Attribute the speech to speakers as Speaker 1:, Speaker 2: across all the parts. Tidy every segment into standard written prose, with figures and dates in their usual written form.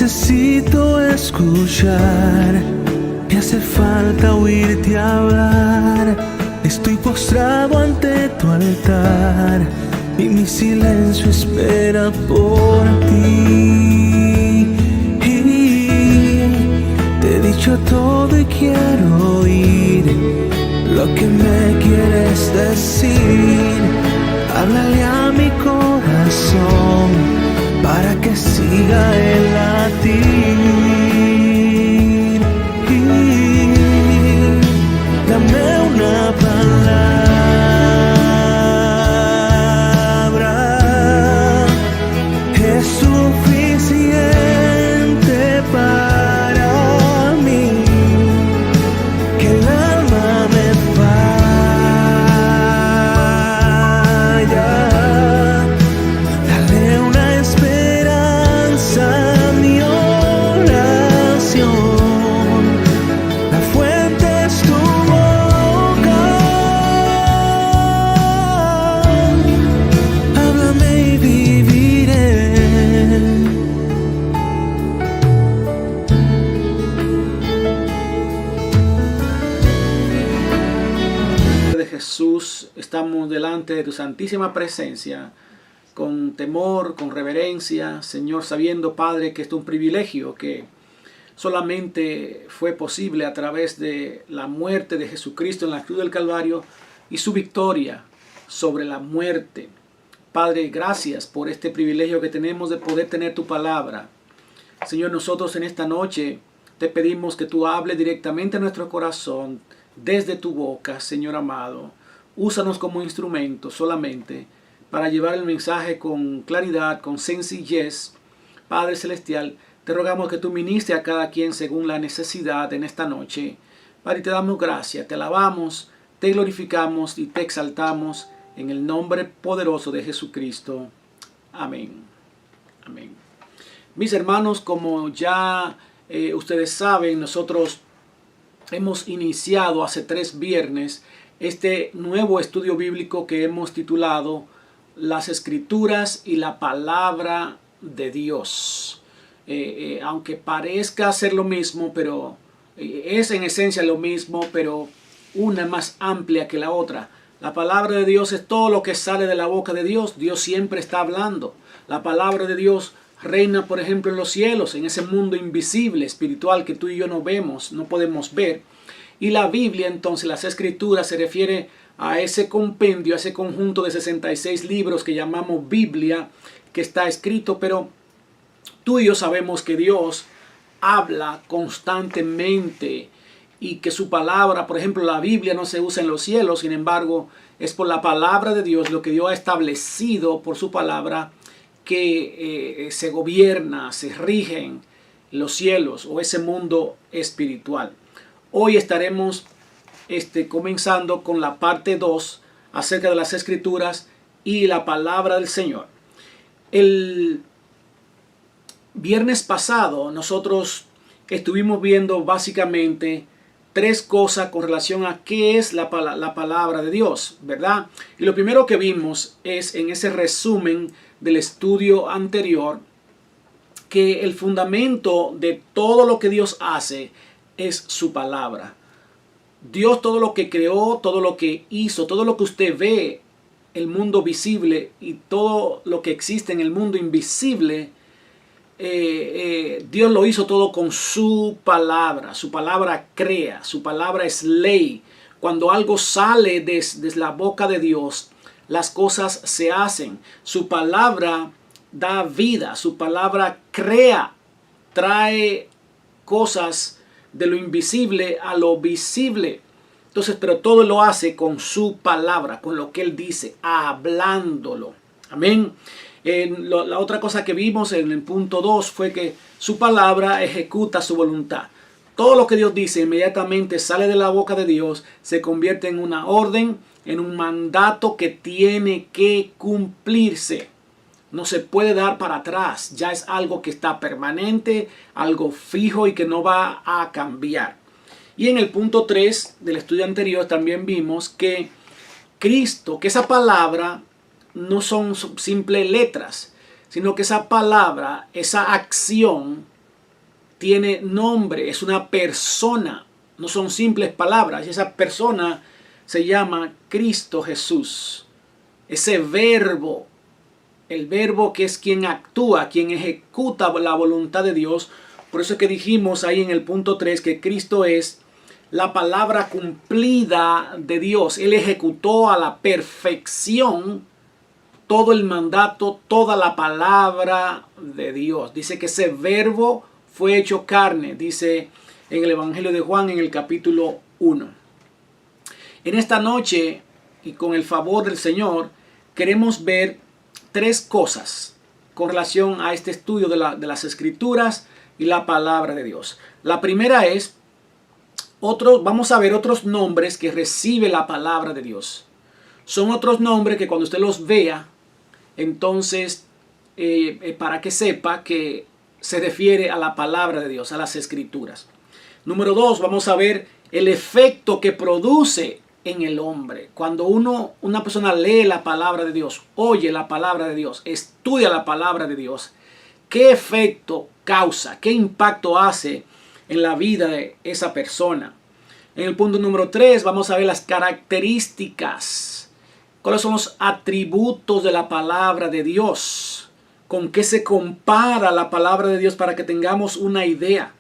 Speaker 1: necesito escuchar, me hace falta oírte hablar. Estoy postrado ante tu altar y mi silencio espera por ti. Te he dicho todo y quiero oír lo que me quieres decir. Háblale a mi corazón para que siga el latir. Dame una palabra, es suficiente para mí, que el alma me falla. Dale una esperanza a mi oración, la fuente es tu boca. Háblame y viviré.
Speaker 2: De Jesús, estamos delante de tu santísima presencia con temor, con reverencia, Señor, sabiendo, Padre, que esto es un privilegio que solamente fue posible a través de la muerte de Jesucristo en la cruz del Calvario y su victoria sobre la muerte. Padre, gracias por este privilegio que tenemos de poder tener tu palabra. Señor, nosotros en esta noche te pedimos que tú hables directamente a nuestro corazón, desde tu boca, Señor amado. Úsanos como instrumento solamente para llevar el mensaje con claridad, con sencillez. Padre Celestial, te rogamos que tú ministres a cada quien según la necesidad en esta noche. Padre, te damos gracias, te alabamos, te glorificamos y te exaltamos en el nombre poderoso de Jesucristo. Amén. Amén. Mis hermanos, como ya ustedes saben, nosotros hemos iniciado hace 3 viernes este nuevo estudio bíblico que hemos titulado Las Escrituras y la Palabra de Dios. Aunque parezca ser lo mismo, pero es en esencia lo mismo, pero una más amplia que la otra. La palabra de Dios es todo lo que sale de la boca de Dios. Dios siempre está hablando. La palabra de Dios reina, por ejemplo, en los cielos, en ese mundo invisible, espiritual, que tú y yo no vemos, no podemos ver. Y la Biblia, entonces, las Escrituras, se refiere a ese compendio, a ese conjunto de 66 libros que llamamos Biblia, que está escrito, pero tú y yo sabemos que Dios habla constantemente y que su palabra, por ejemplo, la Biblia no se usa en los cielos, sin embargo, es por la palabra de Dios, lo que Dios ha establecido por su palabra, que se gobierna, se rigen los cielos o ese mundo espiritual. Hoy estaremos comenzando con la parte 2 acerca de las Escrituras y la palabra del Señor. El viernes pasado nosotros estuvimos viendo básicamente 3 cosas con relación a qué es la palabra de Dios, ¿verdad? Y lo primero que vimos es en ese resumen del estudio anterior que el fundamento de todo lo que Dios hace es su palabra. Dios, todo lo que creó, todo lo que hizo, todo lo que usted ve, el mundo visible y todo lo que existe en el mundo invisible, Dios lo hizo todo con su palabra. Su palabra crea, su palabra es ley. Cuando algo sale desde la boca de Dios, las cosas se hacen. Su palabra da vida, su palabra crea, trae cosas de lo invisible a lo visible. Entonces, pero todo lo hace con su palabra, con lo que Él dice, hablándolo. Amén. La otra cosa que vimos en el punto 2 fue que su palabra ejecuta su voluntad. Todo lo que Dios dice inmediatamente sale de la boca de Dios, se convierte en una orden, en un mandato que tiene que cumplirse. No se puede dar para atrás. Ya es algo que está permanente, algo fijo y que no va a cambiar. Y en el punto 3 del estudio anterior también vimos que Cristo, que esa palabra no son simples letras, sino que esa palabra, esa acción tiene nombre, es una persona, no son simples palabras. Y esa persona se llama Cristo Jesús. Ese verbo, el verbo que es quien actúa, quien ejecuta la voluntad de Dios. Por eso es que dijimos ahí en el punto 3 que Cristo es la palabra cumplida de Dios. Él ejecutó a la perfección todo el mandato, toda la palabra de Dios. Dice que ese verbo fue hecho carne, dice en el Evangelio de Juan en el capítulo 1. En esta noche, y con el favor del Señor, queremos ver 3 cosas con relación a este estudio de las Escrituras y la palabra de Dios. La primera es, vamos a ver otros nombres que recibe la palabra de Dios. Son otros nombres que cuando usted los vea, entonces, para que sepa que se refiere a la palabra de Dios, a las Escrituras. Número 2, vamos a ver el efecto que produce en el hombre. Cuando una persona lee la palabra de Dios, oye la palabra de Dios, estudia la palabra de Dios, ¿qué efecto causa? ¿Qué impacto hace en la vida de esa persona? En el punto número 3 vamos a ver las características. ¿Cuáles son los atributos de la palabra de Dios? ¿Con qué se compara la palabra de Dios para que tengamos una idea?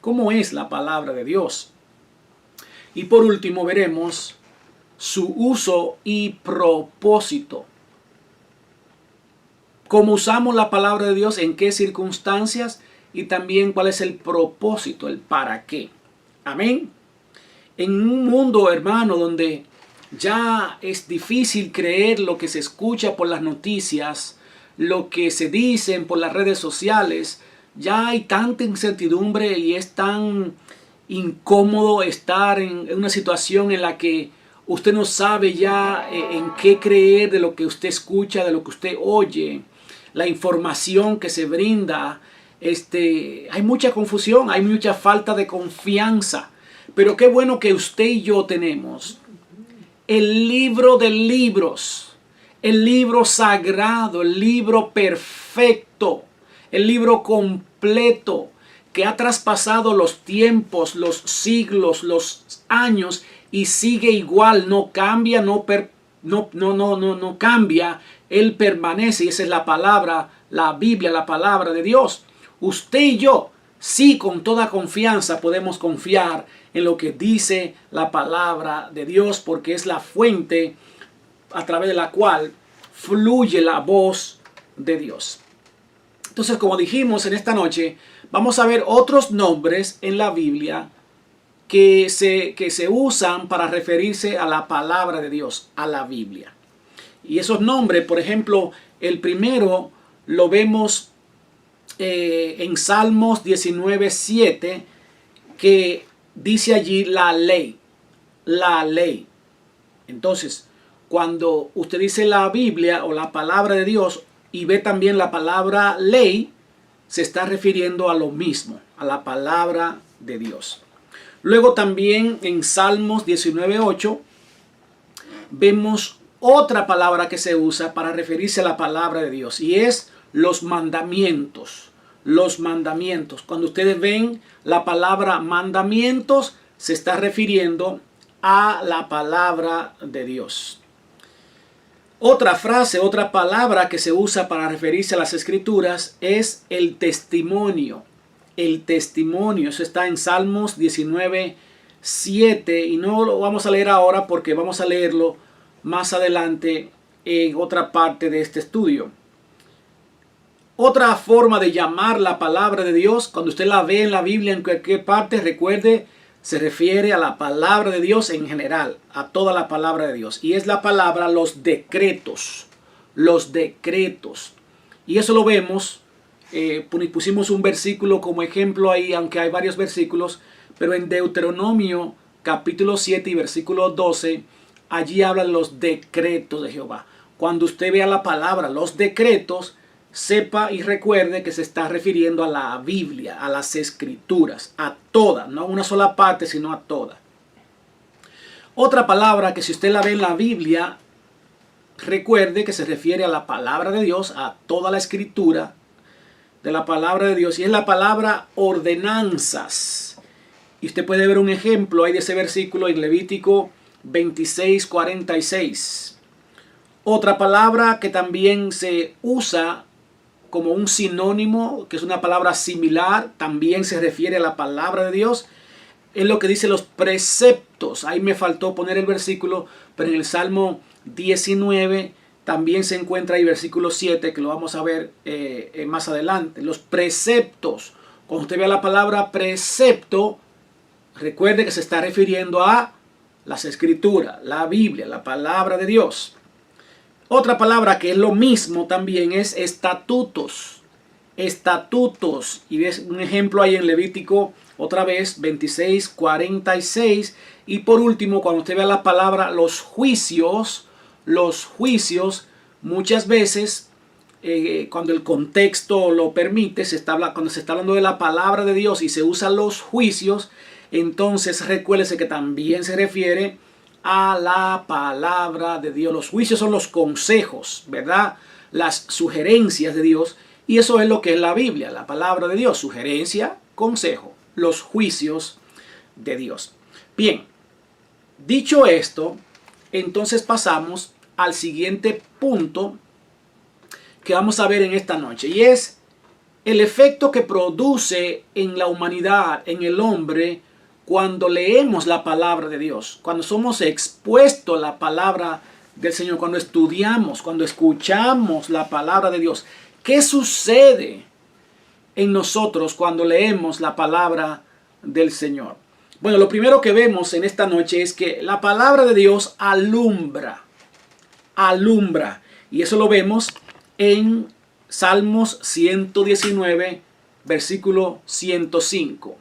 Speaker 2: ¿Cómo es la palabra de Dios? Y por último veremos su uso y propósito. ¿Cómo usamos la palabra de Dios? ¿En qué circunstancias? Y también cuál es el propósito, el para qué. Amén. En un mundo, hermano, donde ya es difícil creer lo que se escucha por las noticias, lo que se dicen por las redes sociales, ya hay tanta incertidumbre y es tan incómodo estar en una situación en la que usted no sabe ya en qué creer de lo que usted escucha, de lo que usted oye, la información que se brinda. Hay mucha confusión, hay mucha falta de confianza. Pero qué bueno que usted y yo tenemos el libro de libros, el libro sagrado, el libro perfecto, el libro completo que ha traspasado los tiempos, los siglos, los años y sigue igual, no cambia, no cambia, él permanece y esa es la palabra, la Biblia, la palabra de Dios. Usted y yo, sí, con toda confianza podemos confiar en lo que dice la palabra de Dios porque es la fuente a través de la cual fluye la voz de Dios. Entonces, como dijimos en esta noche, vamos a ver otros nombres en la Biblia que se usan para referirse a la palabra de Dios, a la Biblia. Y esos nombres, por ejemplo, el primero lo vemos en Salmos 19:7, que dice allí la ley, la ley. Entonces, cuando usted dice la Biblia o la palabra de Dios y ve también la palabra ley, se está refiriendo a lo mismo, a la palabra de Dios. Luego también en Salmos 19:8 vemos otra palabra que se usa para referirse a la palabra de Dios y es los mandamientos. Los mandamientos. Cuando ustedes ven la palabra mandamientos, se está refiriendo a la palabra de Dios. Otra frase, otra palabra que se usa para referirse a las Escrituras es el testimonio. El testimonio, eso está en Salmos 19:7 y no lo vamos a leer ahora porque vamos a leerlo más adelante en otra parte de este estudio. Otra forma de llamar la palabra de Dios, cuando usted la ve en la Biblia en cualquier parte, recuerde, se refiere a la palabra de Dios en general, a toda la palabra de Dios. Y es la palabra los decretos, los decretos. Y eso lo vemos, pusimos un versículo como ejemplo ahí, aunque hay varios versículos, pero en Deuteronomio capítulo 7 y versículo 12, allí hablan los decretos de Jehová. Cuando usted vea la palabra, los decretos, sepa y recuerde que se está refiriendo a la Biblia, a las Escrituras, a toda, no a una sola parte, sino a toda. Otra palabra que si usted la ve en la Biblia, recuerde que se refiere a la palabra de Dios, a toda la Escritura. de la palabra de Dios y es la palabra ordenanzas. Y usted puede ver un ejemplo ahí de ese versículo en Levítico 26:46. Otra palabra que también se usa como un sinónimo, que es una palabra similar, también se refiere a la palabra de Dios, es lo que dice los preceptos. Ahí me faltó poner el versículo, pero en el Salmo 19 también se encuentra ahí versículo 7, que lo vamos a ver más adelante. Los preceptos. Cuando usted vea la palabra precepto, recuerde que se está refiriendo a las escrituras, la Biblia, la palabra de Dios. Otra palabra que es lo mismo también es estatutos. Estatutos. Y ves un ejemplo ahí en Levítico, otra vez, 26:46. Y por último, cuando usted vea la palabra los juicios, muchas veces, cuando el contexto lo permite, cuando se está hablando de la palabra de Dios y se usan los juicios, entonces recuérdese que también se refiere a la palabra de Dios. Los juicios son los consejos, ¿verdad? Las sugerencias de Dios. Y eso es lo que es la Biblia, la palabra de Dios. Sugerencia, consejo, los juicios de Dios. Bien, dicho esto, entonces pasamos al siguiente punto que vamos a ver en esta noche. Y es el efecto que produce en la humanidad, en el hombre, cuando leemos la palabra de Dios, cuando somos expuestos a la palabra del Señor, cuando estudiamos, cuando escuchamos la palabra de Dios. ¿Qué sucede en nosotros cuando leemos la palabra del Señor? Bueno, lo primero que vemos en esta noche es que la palabra de Dios alumbra. Y eso lo vemos en Salmos 119, versículo 105.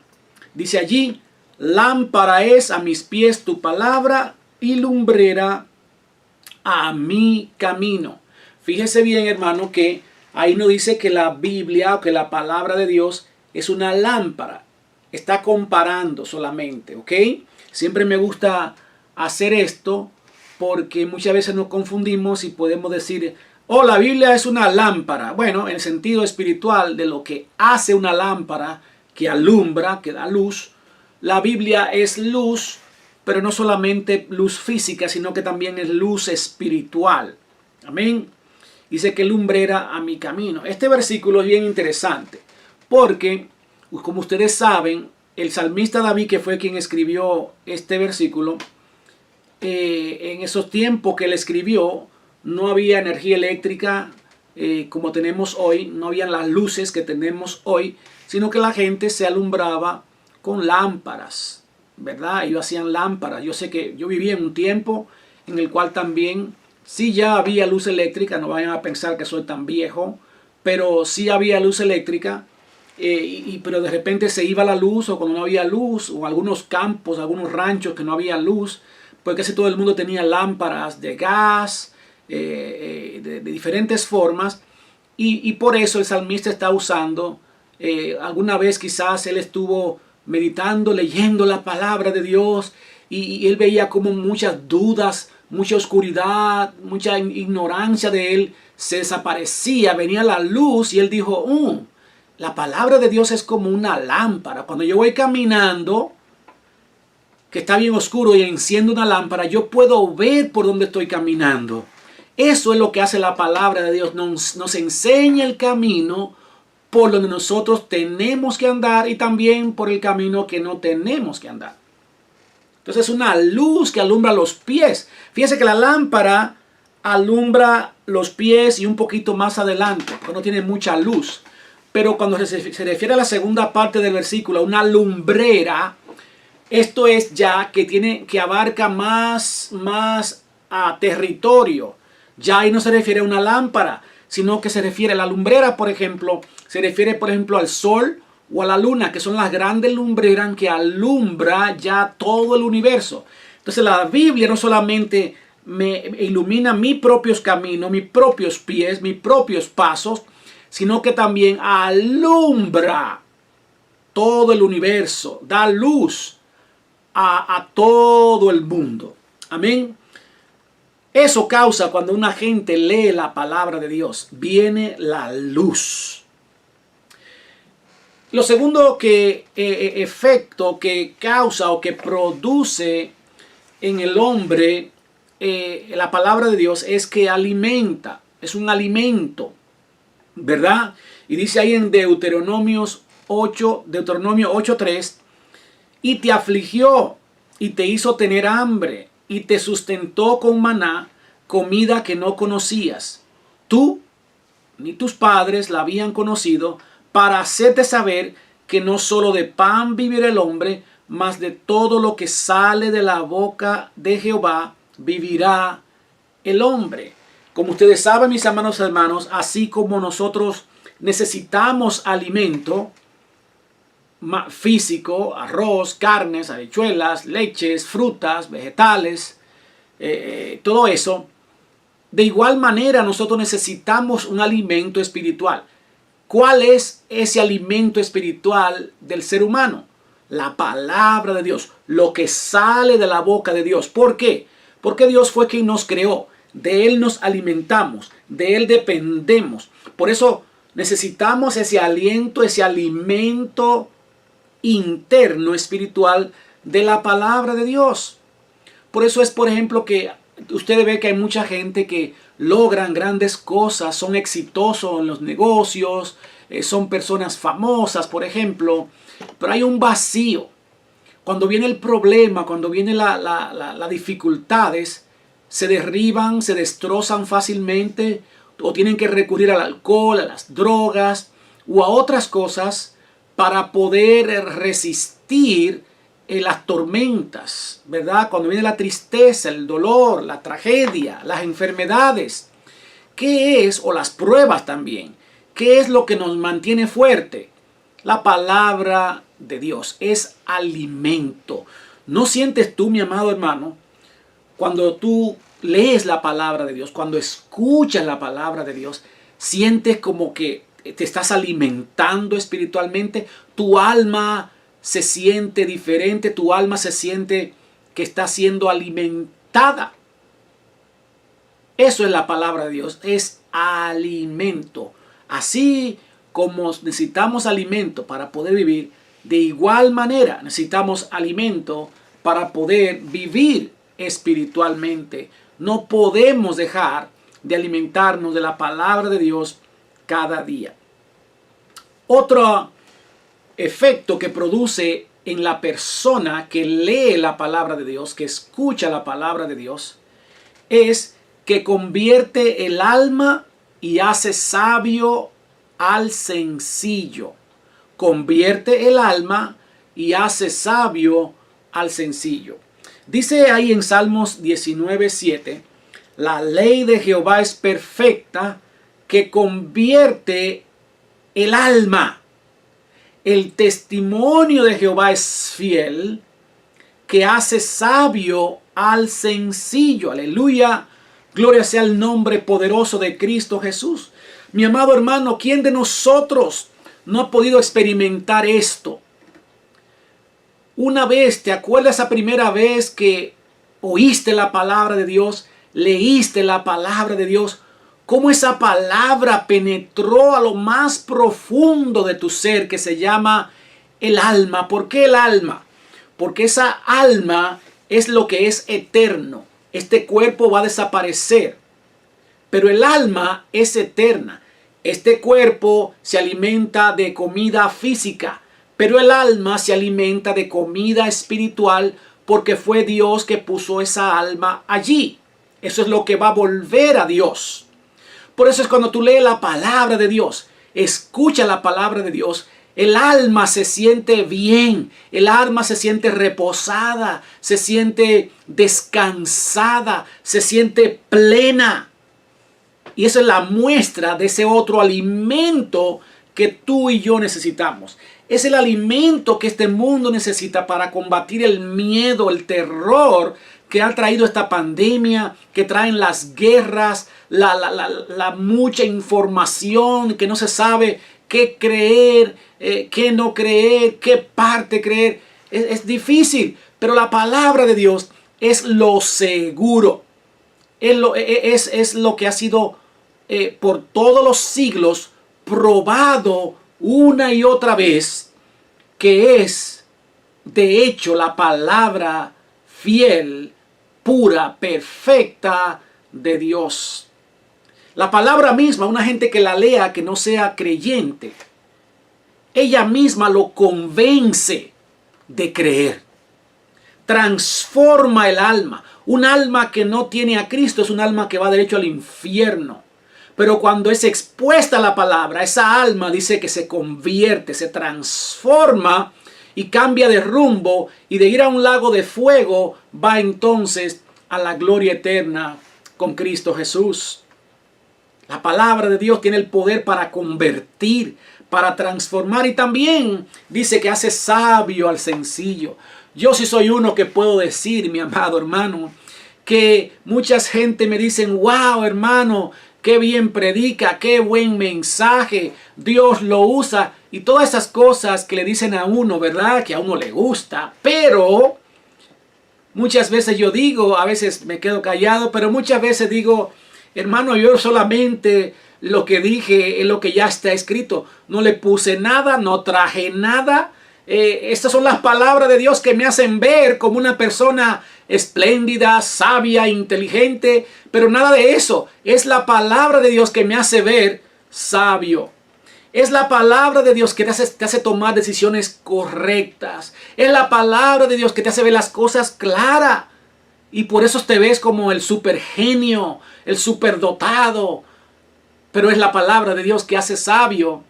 Speaker 2: Dice allí: lámpara es a mis pies tu palabra y lumbrera a mi camino. Fíjese bien, hermano, que ahí no dice que la Biblia o que la palabra de Dios es una lámpara. Está comparando solamente, ¿ok? Siempre me gusta hacer esto porque muchas veces nos confundimos y podemos decir: oh, la Biblia es una lámpara. Bueno, en el sentido espiritual de lo que hace una lámpara, que alumbra, que da luz. La Biblia es luz, pero no solamente luz física, sino que también es luz espiritual. Amén. Dice que lumbrera a mi camino. Este versículo es bien interesante porque, como ustedes saben, el salmista David, que fue quien escribió este versículo, en esos tiempos que él escribió, no había energía eléctrica como tenemos hoy, no habían las luces que tenemos hoy, sino que la gente se alumbraba con lámparas, ¿verdad? Ellos hacían lámparas. Yo sé que yo viví en un tiempo en el cual también sí ya había luz eléctrica, no vayan a pensar que soy tan viejo, pero sí había luz eléctrica, pero de repente se iba la luz, o cuando no había luz, o algunos campos, algunos ranchos que no había luz, pues casi todo el mundo tenía lámparas de gas, de diferentes formas, y por eso el salmista está usando, alguna vez quizás él estuvo meditando, leyendo la palabra de Dios, y él veía como muchas dudas, mucha oscuridad, mucha ignorancia de él se desaparecía, venía la luz, y él dijo: la palabra de Dios es como una lámpara. Cuando yo voy caminando, que está bien oscuro, y enciendo una lámpara, yo puedo ver por dónde estoy caminando. Eso es lo que hace la palabra de Dios. Nos enseña el camino por donde nosotros tenemos que andar, y también por el camino que no tenemos que andar. Entonces es una luz que alumbra los pies. Fíjense que la lámpara alumbra los pies y un poquito más adelante, cuando tiene mucha luz. Pero cuando se refiere a la segunda parte del versículo, una lumbrera, esto es ya que abarca más territorio. Ya ahí no se refiere a una lámpara, sino que se refiere a la lumbrera, por ejemplo, se refiere, por ejemplo, al sol o a la luna, que son las grandes lumbreras que alumbra ya todo el universo. Entonces la Biblia no solamente me ilumina mis propios caminos, mis propios pies, mis propios pasos, sino que también alumbra todo el universo, da luz a todo el mundo. Amén. Eso causa, cuando una gente lee la palabra de Dios, viene la luz. Lo segundo efecto que causa o que produce en el hombre la palabra de Dios es que alimenta, es un alimento, ¿verdad? Y dice ahí en Deuteronomio 8:3, y te afligió y te hizo tener hambre y te sustentó con maná, comida que no conocías. Tú ni tus padres la habían conocido, para hacerte saber que no solo de pan vivirá el hombre, mas de todo lo que sale de la boca de Jehová vivirá el hombre. Como ustedes saben, mis hermanos, así como nosotros necesitamos alimento físico, arroz, carnes, habichuelas, leches, frutas, vegetales, todo eso, de igual manera nosotros necesitamos un alimento espiritual. ¿Cuál es ese alimento espiritual del ser humano? La palabra de Dios, lo que sale de la boca de Dios. ¿Por qué? Porque Dios fue quien nos creó. De Él nos alimentamos, de Él dependemos. Por eso necesitamos ese aliento, ese alimento interno espiritual de la palabra de Dios. Por eso es, por ejemplo, que usted ve que hay mucha gente que logran grandes cosas, son exitosos en los negocios, son personas famosas, por ejemplo, pero hay un vacío. Cuando viene el problema, cuando vienen las dificultades, se derriban, se destrozan fácilmente, o tienen que recurrir al alcohol, a las drogas o a otras cosas para poder resistir las tormentas, ¿verdad? Cuando viene la tristeza, el dolor, la tragedia, las enfermedades. ¿Qué es? O las pruebas también. ¿Qué es lo que nos mantiene fuerte? La palabra de Dios es alimento. ¿No sientes tú, mi amado hermano, cuando tú lees la palabra de Dios, cuando escuchas la palabra de Dios, sientes como que te estás alimentando espiritualmente? Tu alma se siente diferente, tu alma se siente que está siendo alimentada. Eso es la palabra de Dios, es alimento. Así como necesitamos alimento para poder vivir, de igual manera necesitamos alimento para poder vivir espiritualmente. No podemos dejar de alimentarnos de la palabra de Dios cada día. Otro efecto que produce en la persona que lee la palabra de Dios, que escucha la palabra de Dios, es que convierte el alma y hace sabio al sencillo. Convierte el alma y hace sabio al sencillo. Dice ahí en Salmos 19:7, la ley de Jehová es perfecta, que convierte el alma. El testimonio de Jehová es fiel, que hace sabio al sencillo. Aleluya. Gloria sea el nombre poderoso de Cristo Jesús. Mi amado hermano, ¿quién de nosotros no ha podido experimentar esto? Una vez, ¿te acuerdas esa primera vez que oíste la palabra de Dios? Leíste la palabra de Dios. Cómo esa palabra penetró a lo más profundo de tu ser, que se llama el alma. ¿Por qué el alma? Porque esa alma es lo que es eterno. Este cuerpo va a desaparecer, pero el alma es eterna. Este cuerpo se alimenta de comida física, pero el alma se alimenta de comida espiritual, porque fue Dios que puso esa alma allí. Eso es lo que va a volver a Dios. Por eso es cuando tú lees la palabra de Dios, escucha la palabra de Dios, el alma se siente bien, el alma se siente reposada, se siente descansada, se siente plena. Y esa es la muestra de ese otro alimento que tú y yo necesitamos. Es el alimento que este mundo necesita para combatir el miedo, el terror que ha traído esta pandemia, que traen las guerras, la mucha información, que no se sabe qué creer, qué no creer, qué parte creer. Es difícil, pero la palabra de Dios es lo seguro. Es lo que ha sido por todos los siglos probado una y otra vez que es, de hecho, la palabra fiel, pura, perfecta de Dios. La palabra misma, una gente que la lea que no sea creyente, ella misma lo convence de creer. Transforma el alma. Un alma que no tiene a Cristo es un alma que va derecho al infierno. Pero cuando es expuesta a la palabra, esa alma dice que se convierte, se transforma y cambia de rumbo, y de ir a un lago de fuego va entonces a la gloria eterna con Cristo Jesús. La palabra de Dios tiene el poder para convertir, para transformar, y también dice que hace sabio al sencillo. Yo sí soy uno que puedo decir, mi amado hermano, que mucha gente me dicen, wow, hermano, qué bien predica, qué buen mensaje, Dios lo usa, y todas esas cosas que le dicen a uno, ¿verdad? Que a uno le gusta, pero muchas veces yo digo, a veces me quedo callado, pero muchas veces digo, hermano, yo solamente lo que dije es lo que ya está escrito. No le puse nada, no traje nada. Estas son las palabras de Dios que me hacen ver como una persona espléndida, sabia, inteligente. Pero nada de eso. Es la palabra de Dios que me hace ver sabio. Es la palabra de Dios que te hace tomar decisiones correctas. Es la palabra de Dios que te hace ver las cosas claras. Y por eso te ves como el supergenio, el superdotado. Pero es la palabra de Dios que hace sabio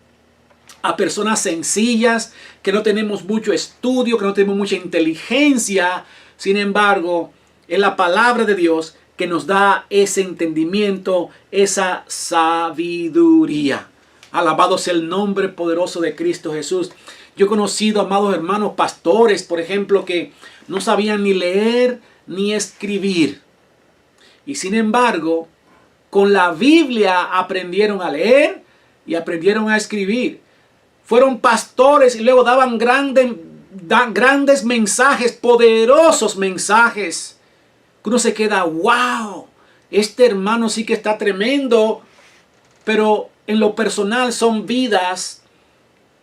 Speaker 2: a personas sencillas, que no tenemos mucho estudio, que no tenemos mucha inteligencia. Sin embargo, es la palabra de Dios que nos da ese entendimiento, esa sabiduría. Alabado sea el nombre poderoso de Cristo Jesús. Yo he conocido, amados hermanos, pastores, por ejemplo, que no sabían ni leer ni escribir. Y sin embargo, con la Biblia aprendieron a leer y aprendieron a escribir. Fueron pastores y luego daban grandes mensajes, poderosos mensajes. Uno se queda, wow, este hermano sí que está tremendo. Pero en lo personal son vidas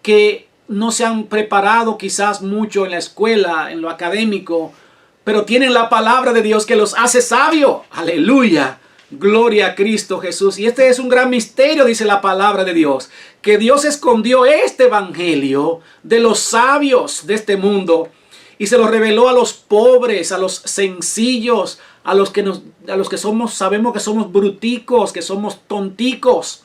Speaker 2: que no se han preparado quizás mucho en la escuela, en lo académico, pero tienen la palabra de Dios que los hace sabios. Aleluya. Gloria a Cristo Jesús. Y este es un gran misterio, dice la palabra de Dios, que Dios escondió este evangelio de los sabios de este mundo y se lo reveló a los pobres, a los sencillos, a los que sabemos que somos bruticos, que somos tonticos.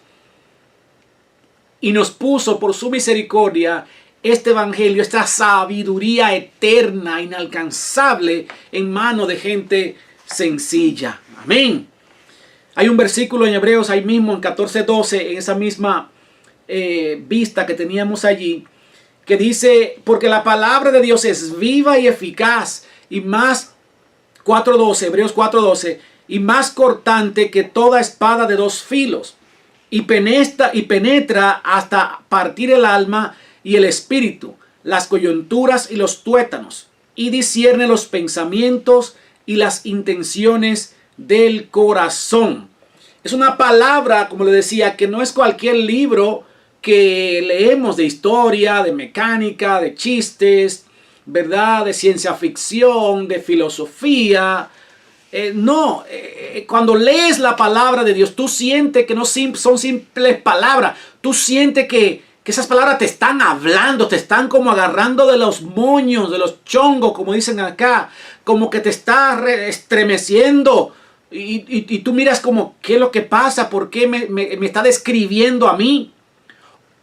Speaker 2: Y nos puso por su misericordia este evangelio, esta sabiduría eterna, inalcanzable, en manos de gente sencilla. Amén. Hay un versículo en Hebreos, ahí mismo en 14:12, en esa misma vista que teníamos allí, que dice, porque la palabra de Dios es viva y eficaz, y más, 4:12, Hebreos 4:12, y más cortante que toda espada de dos filos, y penetra hasta partir el alma y el espíritu, las coyunturas y los tuétanos, y discierne los pensamientos y las intenciones del corazón. Es una palabra, como le decía, que no es cualquier libro que leemos de historia, de mecánica, de chistes, ¿verdad? De ciencia ficción, de filosofía. Cuando lees la palabra de Dios, tú sientes que no son simples palabras. Tú sientes que esas palabras te están hablando, te están como agarrando de los moños, de los chongos, como dicen acá, como que te está estremeciendo. Y tú miras como, ¿qué es lo que pasa? ¿Por qué me está describiendo a mí?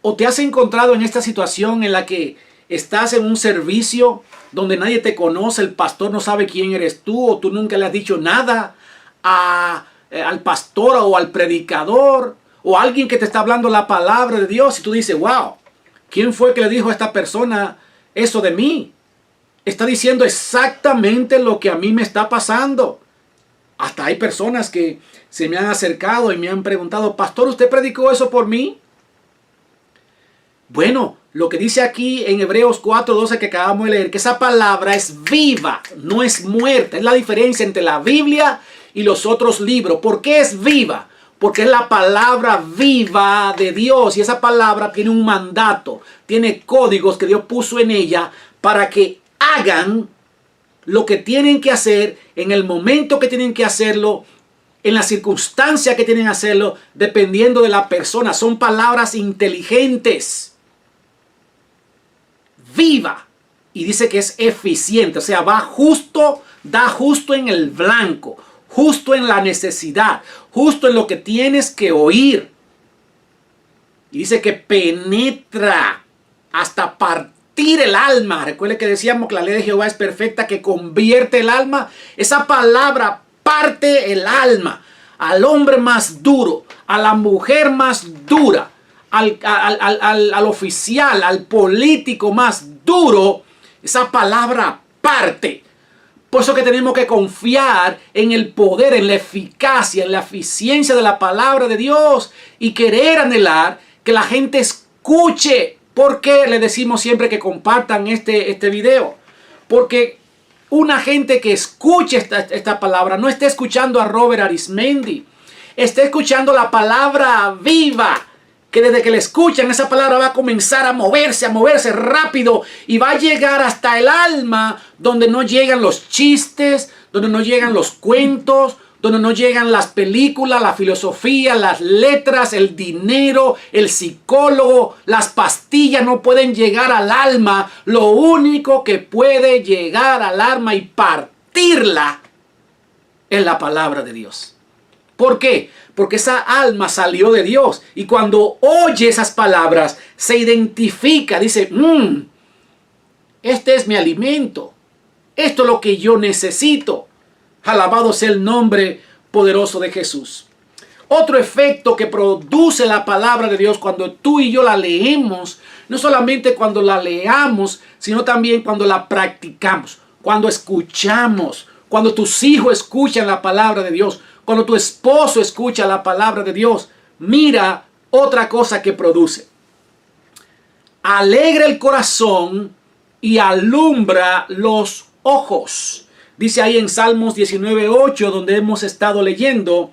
Speaker 2: ¿O te has encontrado en esta situación en la que estás en un servicio donde nadie te conoce, el pastor no sabe quién eres tú, o tú nunca le has dicho nada al pastor o al predicador, o a alguien que te está hablando la palabra de Dios, y tú dices, wow, ¿quién fue que le dijo a esta persona eso de mí? Está diciendo exactamente lo que a mí me está pasando. Hasta hay personas que se me han acercado y me han preguntado, pastor, ¿usted predicó eso por mí? Bueno, lo que dice aquí en Hebreos 4:12 que acabamos de leer, que esa palabra es viva, no es muerta. Es la diferencia entre la Biblia y los otros libros. ¿Por qué es viva? porque es la palabra viva de Dios y esa palabra tiene un mandato, tiene códigos que Dios puso en ella para que hagan lo que tienen que hacer en el momento que tienen que hacerlo, en la circunstancia que tienen que hacerlo, dependiendo de la persona. Son palabras inteligentes, viva, y dice que es eficiente, o sea, va justo, da justo en el blanco, justo en la necesidad, justo en lo que tienes que oír. Y dice que penetra hasta partir el alma. Recuerde que decíamos que la ley de Jehová es perfecta, que convierte el alma. Esa palabra parte el alma al hombre más duro, a la mujer más dura, al oficial, al político más duro. Esa palabra parte. Por eso que tenemos que confiar en el poder, en la eficacia, en la eficiencia de la palabra de Dios y querer anhelar que la gente escuche. ¿Por qué le decimos siempre que compartan este video? Porque una gente que escuche esta palabra no está escuchando a Robert Arismendi, está escuchando la palabra viva, que desde que le escuchan esa palabra va a comenzar a moverse rápido y va a llegar hasta el alma, donde no llegan los chistes, donde no llegan los cuentos, donde no llegan las películas, la filosofía, las letras, el dinero, el psicólogo, las pastillas no pueden llegar al alma. Lo único que puede llegar al alma y partirla es la palabra de Dios. ¿Por qué? Porque esa alma salió de Dios y cuando oye esas palabras se identifica, dice, este es mi alimento, esto es lo que yo necesito. Alabado sea el nombre poderoso de Jesús. Otro efecto que produce la palabra de Dios cuando tú y yo la leemos, no solamente cuando la leamos, sino también cuando la practicamos, cuando escuchamos, cuando tus hijos escuchan la palabra de Dios, cuando tu esposo escucha la palabra de Dios. Mira otra cosa que produce. Alegra el corazón y alumbra los ojos. Dice ahí en Salmos 19:8, donde hemos estado leyendo,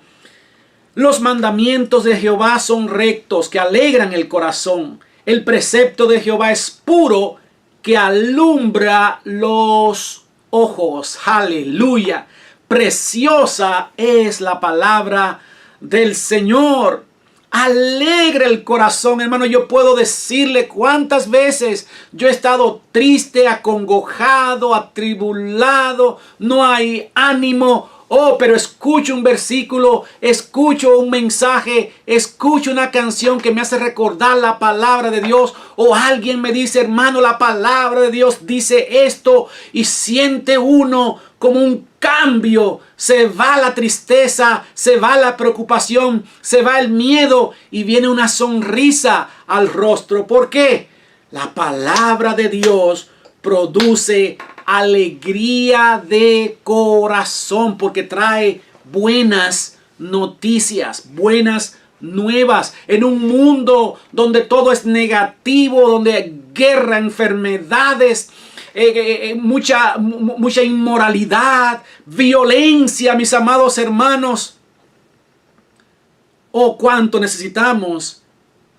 Speaker 2: los mandamientos de Jehová son rectos, que alegran el corazón. El precepto de Jehová es puro, que alumbra los ojos. Aleluya. Preciosa es la palabra del Señor. Alegra el corazón, hermano. Yo puedo decirle cuántas veces yo he estado triste, acongojado, atribulado, no hay ánimo. Oh, pero escucho un versículo, escucho un mensaje, escucho una canción que me hace recordar la palabra de Dios. O alguien me dice, hermano, la palabra de Dios dice esto, y siente uno como un cambio. Se va la tristeza, se va la preocupación, se va el miedo y viene una sonrisa al rostro. ¿Por qué? La palabra de Dios produce alegría de corazón, porque trae buenas noticias, buenas nuevas. En un mundo donde todo es negativo, donde hay guerra, enfermedades, mucha inmoralidad, violencia, mis amados hermanos. Oh, cuánto necesitamos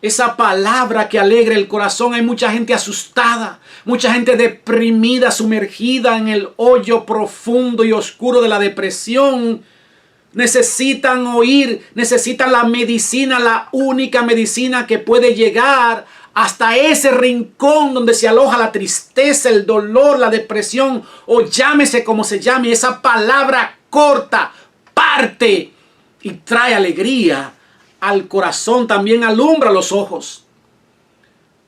Speaker 2: esa palabra que alegra el corazón. Hay mucha gente asustada, mucha gente deprimida, sumergida en el hoyo profundo y oscuro de la depresión. Necesitan oír, necesitan la medicina, la única medicina que puede llegar hasta ese rincón donde se aloja la tristeza, el dolor, la depresión, o llámese como se llame. Esa palabra corta, parte y trae alegría al corazón, también alumbra los ojos.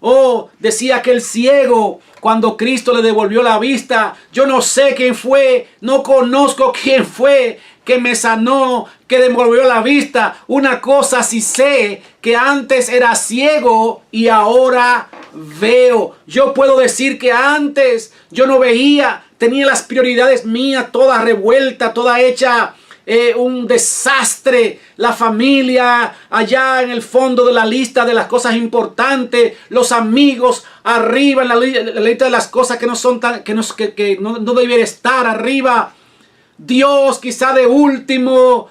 Speaker 2: Oh, decía aquel ciego cuando Cristo le devolvió la vista: yo no sé quién fue, no conozco quién fue que me sanó, que devolvió la vista. Una cosa sí sé, que antes era ciego y ahora veo. Yo puedo decir que antes yo no veía, tenía las prioridades mías toda revuelta, toda hecha un desastre, la familia allá en el fondo de la lista de las cosas importantes, los amigos arriba en la lista de las cosas que no son tan, que no debiera estar arriba. Dios quizá de último,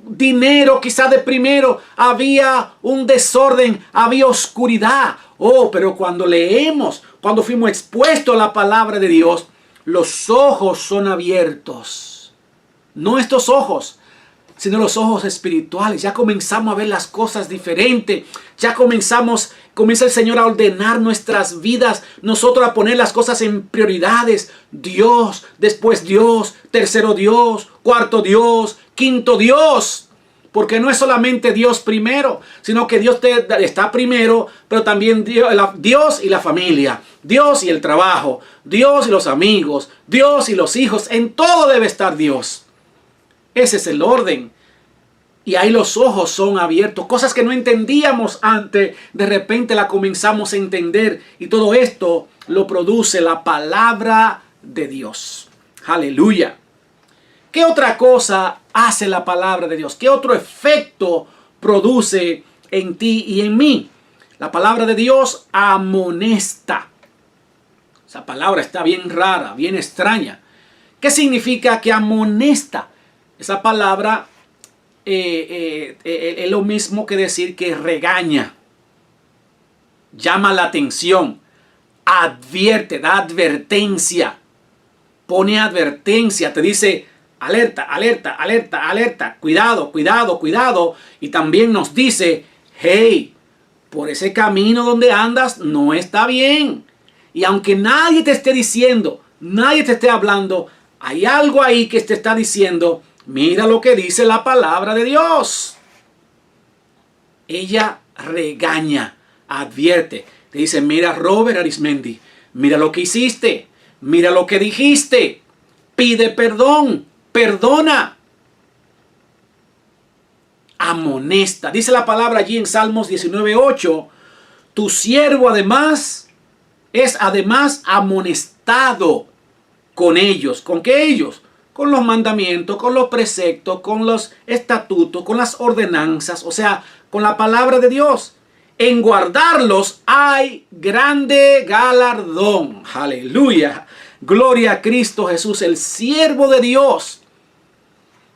Speaker 2: dinero quizá de primero. Había un desorden, había oscuridad. Oh, pero cuando leemos, cuando fuimos expuestos a la palabra de Dios, los ojos son abiertos. No estos ojos, sino los ojos espirituales. Ya comenzamos a ver las cosas diferentes. Ya comienza el Señor a ordenar nuestras vidas. Nosotros a poner las cosas en prioridades. Dios, después Dios, tercero Dios, cuarto Dios, quinto Dios. Porque no es solamente Dios primero, sino que Dios está primero, pero también Dios y la familia, Dios y el trabajo, Dios y los amigos, Dios y los hijos. En todo debe estar Dios. Ese es el orden. Y ahí los ojos son abiertos. Cosas que no entendíamos antes, de repente la comenzamos a entender. Y todo esto lo produce la palabra de Dios. Aleluya. ¿Qué otra cosa hace la palabra de Dios? ¿Qué otro efecto produce en ti y en mí? La palabra de Dios amonesta. Esa palabra está bien rara, bien extraña. ¿Qué significa que amonesta? Esa palabra es lo mismo que decir que regaña, llama la atención, advierte, da advertencia, pone advertencia, te dice alerta, alerta, alerta, alerta, cuidado, cuidado, cuidado. Y también nos dice, hey, por ese camino donde andas no está bien. Y aunque nadie te esté diciendo, nadie te esté hablando, hay algo ahí que te está diciendo, mira lo que dice la palabra de Dios. Ella regaña, advierte. Te dice, mira Robert Arismendi, mira lo que hiciste, mira lo que dijiste, pide perdón, perdona. Amonesta. Dice la palabra allí en Salmos 19:8, tu siervo además es amonestado con ellos. ¿Con qué ellos? Con los mandamientos, con los preceptos, con los estatutos, con las ordenanzas, o sea, con la palabra de Dios. En guardarlos hay grande galardón. Aleluya. Gloria a Cristo Jesús, el siervo de Dios,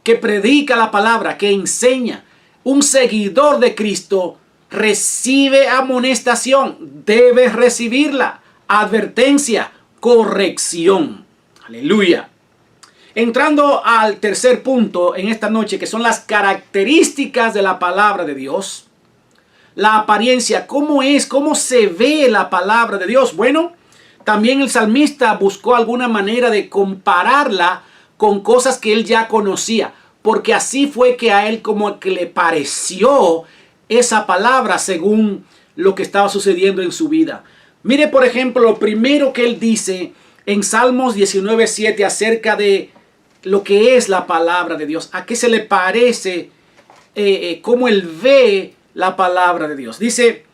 Speaker 2: que predica la palabra, que enseña. Un seguidor de Cristo recibe amonestación, debe recibirla, advertencia, corrección. Aleluya. Entrando al tercer punto en esta noche, que son las características de la palabra de Dios. La apariencia, ¿cómo es? ¿Cómo se ve la palabra de Dios? Bueno, también el salmista buscó alguna manera de compararla con cosas que él ya conocía, porque así fue que a él como que le pareció esa palabra según lo que estaba sucediendo en su vida. Mire, por ejemplo, lo primero que él dice en Salmos 19:7 acerca de lo que es la palabra de Dios, a qué se le parece, cómo él ve la palabra de Dios. Dice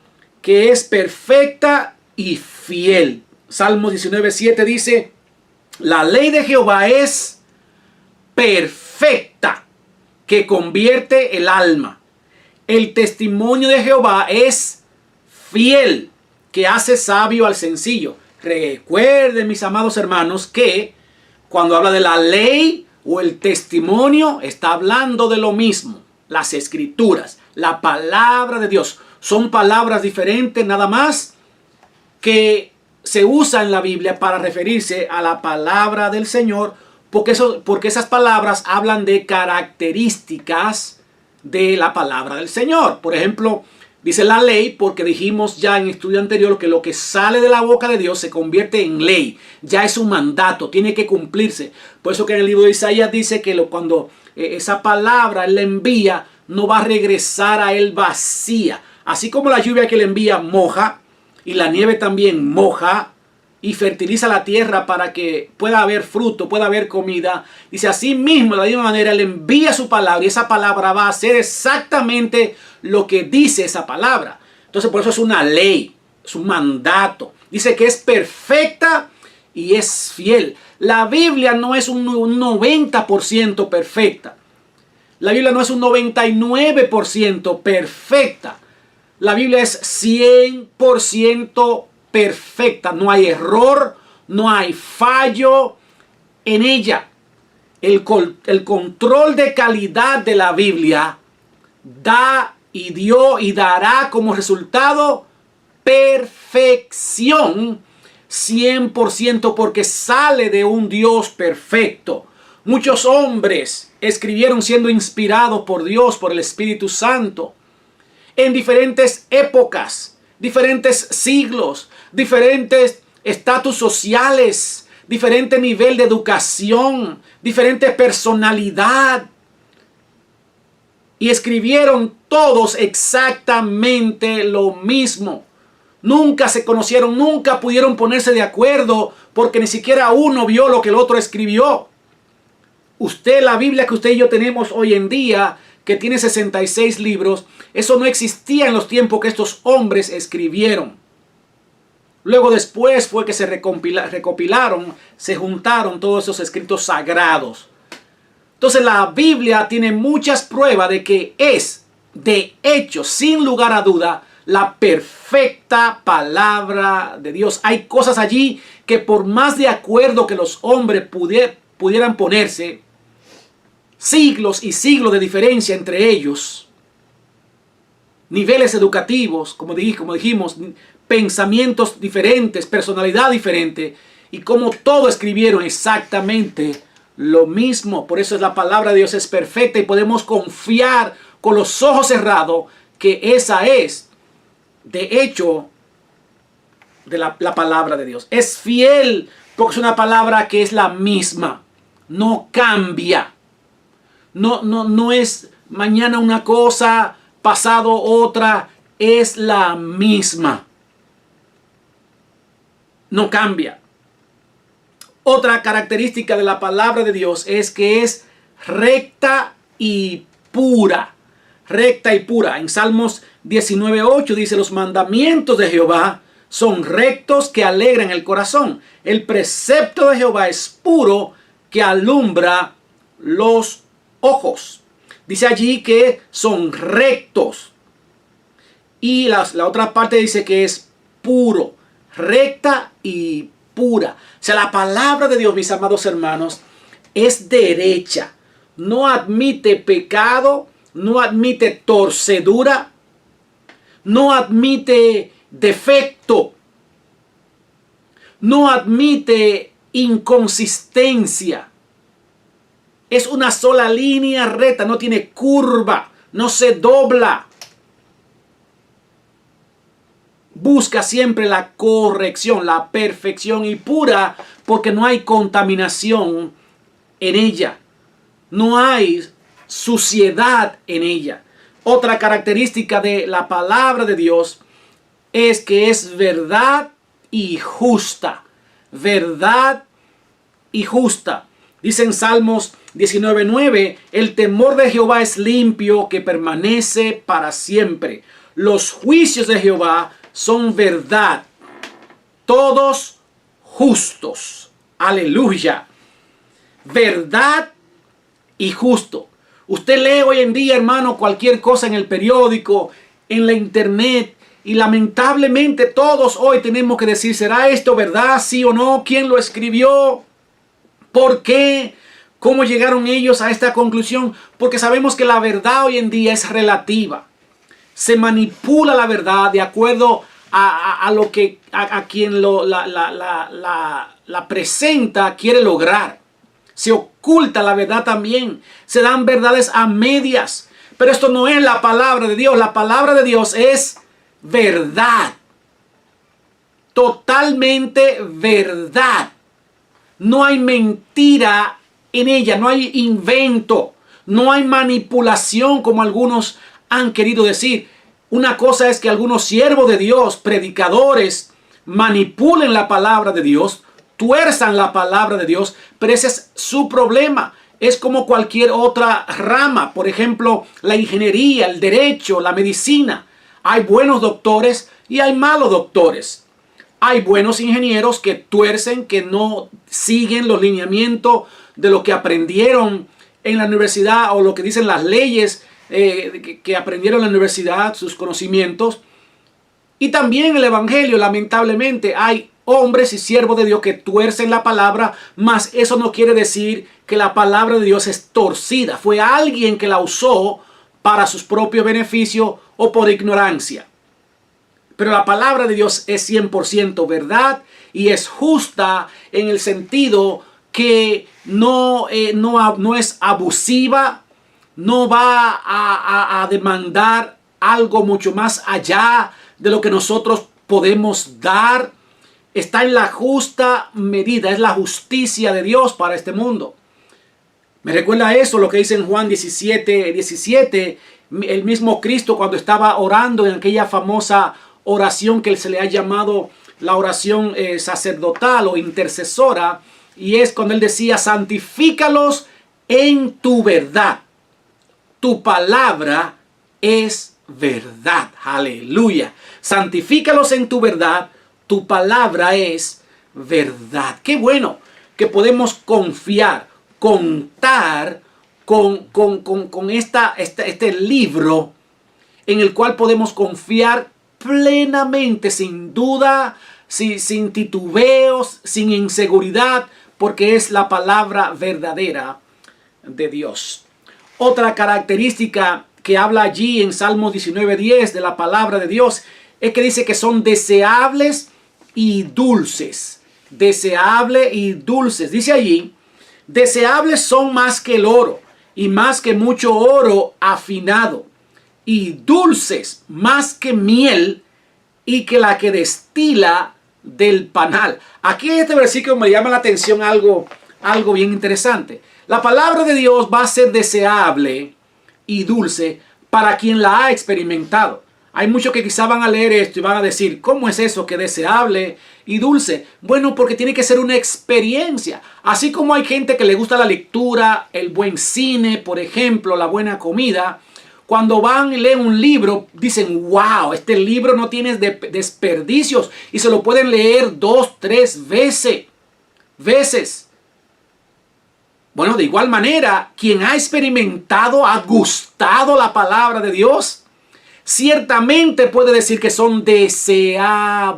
Speaker 2: que es perfecta y fiel. Salmos 19:7 dice, la ley de Jehová es perfecta, que convierte el alma. El testimonio de Jehová es fiel, que hace sabio al sencillo. Recuerden, mis amados hermanos, que cuando habla de la ley o el testimonio, está hablando de lo mismo. Las escrituras, la palabra de Dios, son palabras diferentes nada más que se usa en la Biblia para referirse a la palabra del Señor, porque esas palabras hablan de características de la palabra del Señor. Por ejemplo, dice la ley porque dijimos ya en estudio anterior que lo que sale de la boca de Dios se convierte en ley. Ya es un mandato, tiene que cumplirse. Por eso que en el libro de Isaías dice que cuando esa palabra Él la envía, no va a regresar a Él vacía. Así como la lluvia que le envía moja y la nieve también moja y fertiliza la tierra para que pueda haber fruto, pueda haber comida. Dice así mismo, de la misma manera, Él envía su palabra y esa palabra va a hacer exactamente lo que dice esa palabra. Entonces por eso es una ley, es un mandato. Dice que es perfecta y es fiel. La Biblia no es un 90% perfecta. La Biblia no es un 99% perfecta. La Biblia es 100% perfecta. No hay error, no hay fallo en ella. el control de calidad de la Biblia da y dio y dará como resultado perfección 100%, porque sale de un Dios perfecto. Muchos hombres escribieron siendo inspirados por Dios, por el Espíritu Santo, en diferentes épocas, diferentes siglos, diferentes estatus sociales, diferente nivel de educación, diferente personalidad. Y escribieron todos exactamente lo mismo. Nunca se conocieron, nunca pudieron ponerse de acuerdo, porque ni siquiera uno vio lo que el otro escribió. La Biblia que usted y yo tenemos hoy en día, que tiene 66 libros, eso no existía en los tiempos que estos hombres escribieron. Luego después fue que se recopilaron, se juntaron todos esos escritos sagrados. Entonces la Biblia tiene muchas pruebas de que es, de hecho, sin lugar a duda, la perfecta palabra de Dios. Hay cosas allí que por más de acuerdo que los hombres pudieran ponerse, siglos y siglos de diferencia entre ellos, niveles educativos, como dijimos, pensamientos diferentes, personalidad diferente, y como todos escribieron exactamente lo mismo. Por eso la palabra de Dios es perfecta y podemos confiar con los ojos cerrados que esa es, de hecho, de la palabra de Dios. Es fiel porque es una palabra que es la misma, no cambia. No es mañana una cosa, pasado otra, es la misma. No cambia. Otra característica de la palabra de Dios es que es recta y pura. Recta y pura. En Salmos 19:8 dice: los mandamientos de Jehová son rectos que alegran el corazón. El precepto de Jehová es puro que alumbra los ojos. Dice allí que son rectos. Y la otra parte dice que es puro. Recta y pura. O sea, la palabra de Dios, mis amados hermanos, es derecha. No admite pecado, no admite torcedura, no admite defecto, no admite inconsistencia. Es una sola línea recta, no tiene curva, no se dobla. Busca siempre la corrección, la perfección, y pura porque no hay contaminación en ella. No hay suciedad en ella. Otra característica de la palabra de Dios es que es verdad y justa. Verdad y justa. Dice en Salmos 19:9: el temor de Jehová es limpio, que permanece para siempre. Los juicios de Jehová son verdad, todos justos. Aleluya. Verdad y justo. Usted lee hoy en día, hermano, cualquier cosa en el periódico, en la internet, y lamentablemente todos hoy tenemos que decir: ¿será esto verdad? ¿Sí o no? ¿Quién lo escribió? ¿Por qué? ¿Cómo llegaron ellos a esta conclusión? Porque sabemos que la verdad hoy en día es relativa. Se manipula la verdad de acuerdo a lo que a quien la presenta quiere lograr. Se oculta la verdad también. Se dan verdades a medias. Pero esto no es la palabra de Dios. La palabra de Dios es verdad. Totalmente verdad. No hay mentira en ella. No hay invento. No hay manipulación como algunos han querido decir. Una cosa es que algunos siervos de Dios, predicadores, manipulen la palabra de Dios, tuerzan la palabra de Dios, pero ese es su problema. Es como cualquier otra rama, por ejemplo, la ingeniería, el derecho, la medicina. Hay buenos doctores y hay malos doctores. Hay buenos ingenieros que tuercen, que no siguen los lineamientos de lo que aprendieron en la universidad o lo que dicen las leyes que aprendieron en la universidad, sus conocimientos. Y también en el evangelio, lamentablemente, hay hombres y siervos de Dios que tuercen la palabra, mas eso no quiere decir que la palabra de Dios es torcida. Fue alguien que la usó para sus propios beneficios o por ignorancia. Pero la palabra de Dios es 100% verdad y es justa en el sentido que no es abusiva, no va a demandar algo mucho más allá de lo que nosotros podemos dar. Está en la justa medida, es la justicia de Dios para este mundo. Me recuerda eso lo que dice en Juan 17:17, el mismo Cristo cuando estaba orando en aquella famosa oración que se le ha llamado la oración sacerdotal o intercesora, y es cuando él decía: santifícalos en tu verdad, tu palabra es verdad. Aleluya. Santifícalos en tu verdad, tu palabra es verdad. Qué bueno que podemos confiar, contar con este libro en el cual podemos confiar plenamente, sin duda, sin titubeos, sin inseguridad, porque es la palabra verdadera de Dios. Otra característica que habla allí en Salmos 19:10 de la palabra de Dios es que dice que son deseables y dulces. Deseables y dulces. Dice allí: deseables son más que el oro y más que mucho oro afinado, y dulces más que miel y que la que destila del panal. Aquí en este versículo me llama la atención algo bien interesante. La palabra de Dios va a ser deseable y dulce para quien la ha experimentado. Hay muchos que quizá van a leer esto y van a decir: ¿cómo es eso que deseable y dulce? Bueno, porque tiene que ser una experiencia. Así como hay gente que le gusta la lectura, el buen cine, por ejemplo, la buena comida, cuando van y leen un libro, dicen: wow, este libro no tiene desperdicios, y se lo pueden leer 2, 3 veces. Bueno, de igual manera, quien ha experimentado, ha gustado la palabra de Dios, ciertamente puede decir que son deseables.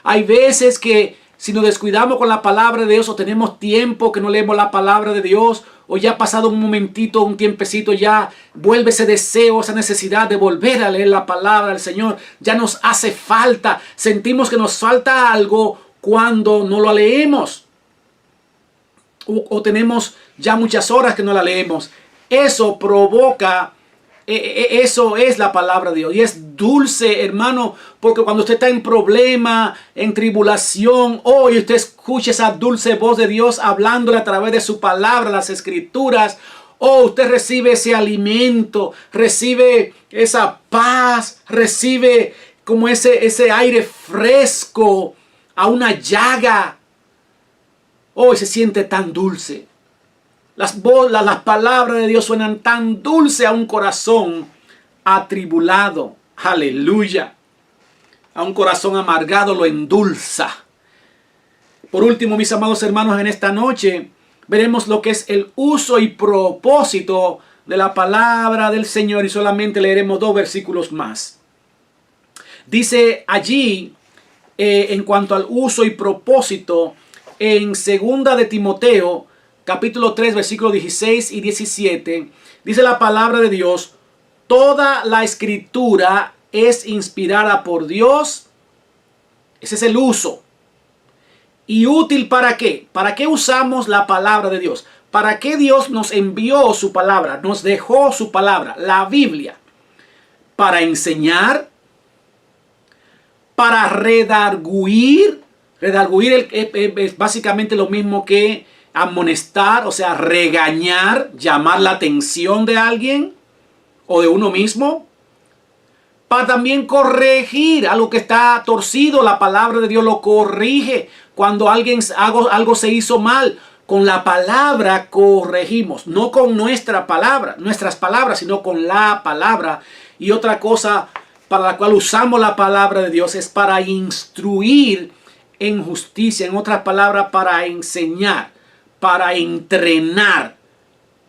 Speaker 2: Hay veces que si nos descuidamos con la palabra de Dios, o tenemos tiempo que no leemos la palabra de Dios, o ya ha pasado un momentito, un tiempecito, ya vuelve ese deseo, esa necesidad de volver a leer la palabra del Señor. Ya nos hace falta, sentimos que nos falta algo cuando no lo leemos. O tenemos ya muchas horas que no la leemos. Eso provoca, eso es la palabra de Dios. Y es dulce, hermano, porque cuando usted está en problema, en tribulación, y usted escucha esa dulce voz de Dios hablándole a través de su palabra, las escrituras, usted recibe ese alimento, recibe esa paz, recibe como ese aire fresco a una llaga. Y se siente tan dulce. Las palabras de Dios suenan tan dulce a un corazón atribulado. Aleluya. A un corazón amargado lo endulza. Por último, mis amados hermanos, en esta noche veremos lo que es el uso y propósito de la palabra del Señor, y solamente leeremos 2 versículos más. Dice allí, en cuanto al uso y propósito, en 2 de Timoteo, capítulo 3, versículos 16 y 17, dice la palabra de Dios: toda la escritura es inspirada por Dios. Ese es el uso. ¿Y útil para qué? ¿Para qué usamos la palabra de Dios? ¿Para qué Dios nos envió su palabra? Nos dejó su palabra, la Biblia. Para enseñar, para redarguir. Redarguir es básicamente lo mismo que amonestar, o sea, regañar, llamar la atención de alguien o de uno mismo. Para también corregir algo que está torcido. La palabra de Dios lo corrige. Cuando algo se hizo mal, con la palabra corregimos. No con nuestras palabras, sino con la palabra. Y otra cosa para la cual usamos la palabra de Dios es para instruir en justicia. En otras palabras, para enseñar, para entrenar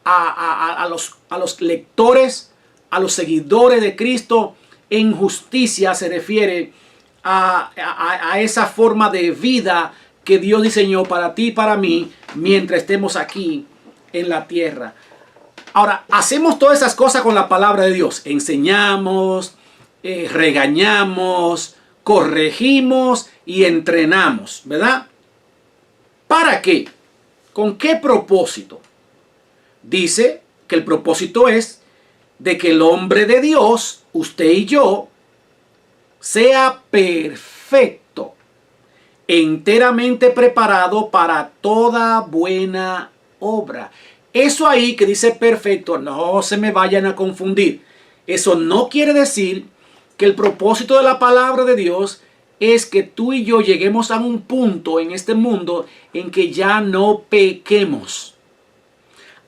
Speaker 2: a los lectores, a los seguidores de Cristo en justicia. Se refiere a esa forma de vida que Dios diseñó para ti y para mí mientras estemos aquí en la tierra. Ahora, hacemos todas esas cosas con la palabra de Dios. Enseñamos, regañamos, corregimos y entrenamos, ¿verdad? ¿Para qué? ¿Con qué propósito? Dice que el propósito es de que el hombre de Dios, usted y yo, sea perfecto, enteramente preparado para toda buena obra. Eso ahí que dice perfecto, no se me vayan a confundir. Eso no quiere decir que el propósito de la palabra de Dios es que tú y yo lleguemos a un punto en este mundo en que ya no pequemos.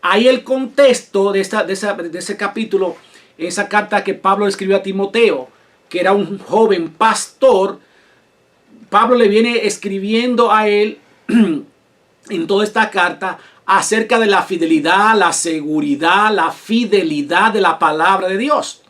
Speaker 2: Ahí el contexto de ese capítulo, esa carta que Pablo escribió a Timoteo, que era un joven pastor. Pablo le viene escribiendo a él en toda esta carta acerca de la fidelidad, la seguridad, la fidelidad de la palabra de Dios.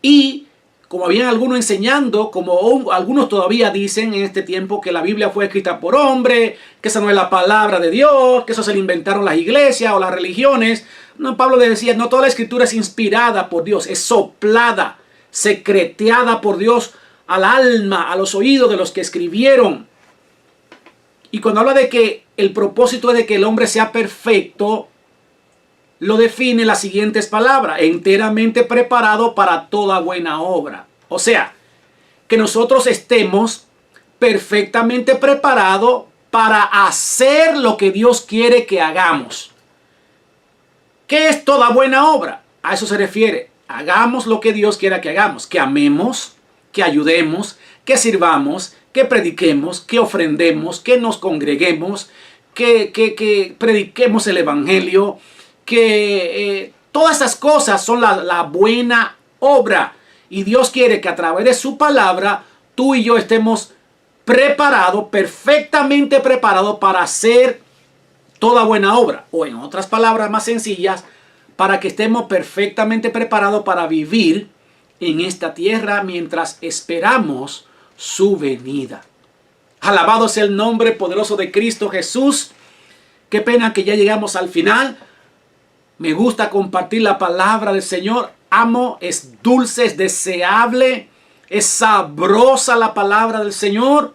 Speaker 2: Y como habían algunos enseñando, como algunos todavía dicen en este tiempo que la Biblia fue escrita por hombre, que esa no es la palabra de Dios, que eso se le inventaron las iglesias o las religiones. No, Pablo le decía, no, toda la escritura es inspirada por Dios, es soplada, secreteada por Dios al alma, a los oídos de los que escribieron. Y cuando habla de que el propósito es de que el hombre sea perfecto, lo define las siguientes palabras: enteramente preparado para toda buena obra. O sea, que nosotros estemos perfectamente preparados para hacer lo que Dios quiere que hagamos. ¿Qué es toda buena obra? A eso se refiere. Hagamos lo que Dios quiera que hagamos. Que amemos, que ayudemos, que sirvamos, que prediquemos, que ofrendemos, que nos congreguemos, que prediquemos el evangelio, que todas esas cosas son la buena obra. Y Dios quiere que a través de su palabra tú y yo estemos preparados, perfectamente preparados para hacer toda buena obra. O en otras palabras más sencillas, para que estemos perfectamente preparados para vivir en esta tierra mientras esperamos su venida. Alabado sea el nombre poderoso de Cristo Jesús. Qué pena que ya llegamos al final. Me gusta compartir la palabra del Señor. Amo, es dulce, es deseable, es sabrosa la palabra del Señor.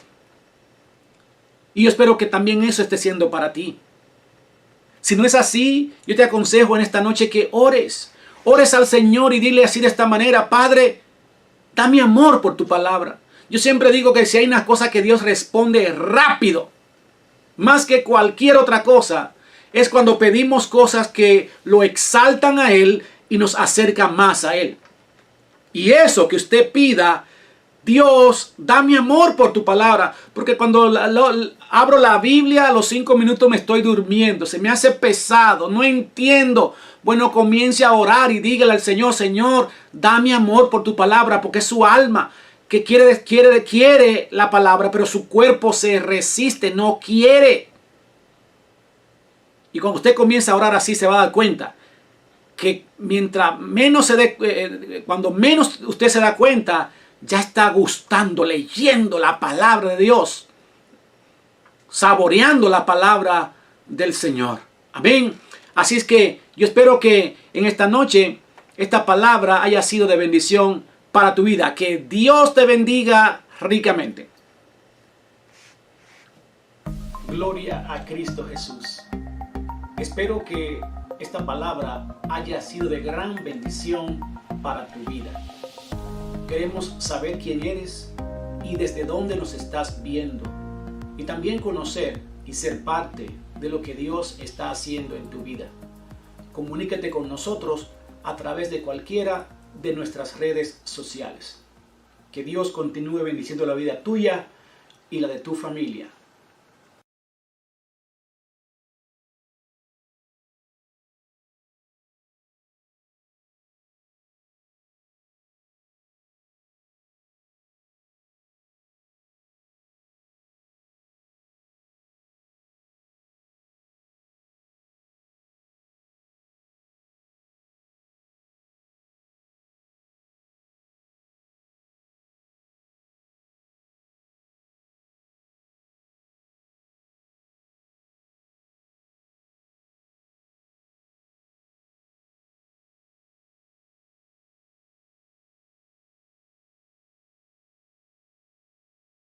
Speaker 2: Y yo espero que también eso esté siendo para ti. Si no es así, yo te aconsejo en esta noche que ores. Ores al Señor y dile así de esta manera: Padre, dame amor por tu palabra. Yo siempre digo que si hay una cosa que Dios responde rápido, más que cualquier otra cosa, es cuando pedimos cosas que lo exaltan a Él y nos acercan más a Él. Y eso que usted pida, Dios, dame amor por tu palabra. Porque cuando abro la Biblia, a los 5 minutos me estoy durmiendo. Se me hace pesado, no entiendo. Bueno, comience a orar y dígale al Señor: Señor, dame amor por tu palabra. Porque es su alma que quiere la palabra, pero su cuerpo se resiste, no quiere. Y cuando usted comienza a orar así, se va a dar cuenta que mientras menos cuando menos usted se da cuenta, ya está gustando, leyendo la palabra de Dios, saboreando la palabra del Señor. Amén. Así es que yo espero que en esta noche esta palabra haya sido de bendición para tu vida. Que Dios te bendiga ricamente. Gloria a Cristo Jesús. Espero que esta palabra haya sido de gran bendición para tu vida. Queremos saber quién eres y desde dónde nos estás viendo. Y también conocer y ser parte de lo que Dios está haciendo en tu vida. Comunícate con nosotros a través de cualquiera de nuestras redes sociales. Que Dios continúe bendiciendo la vida tuya y la de tu familia.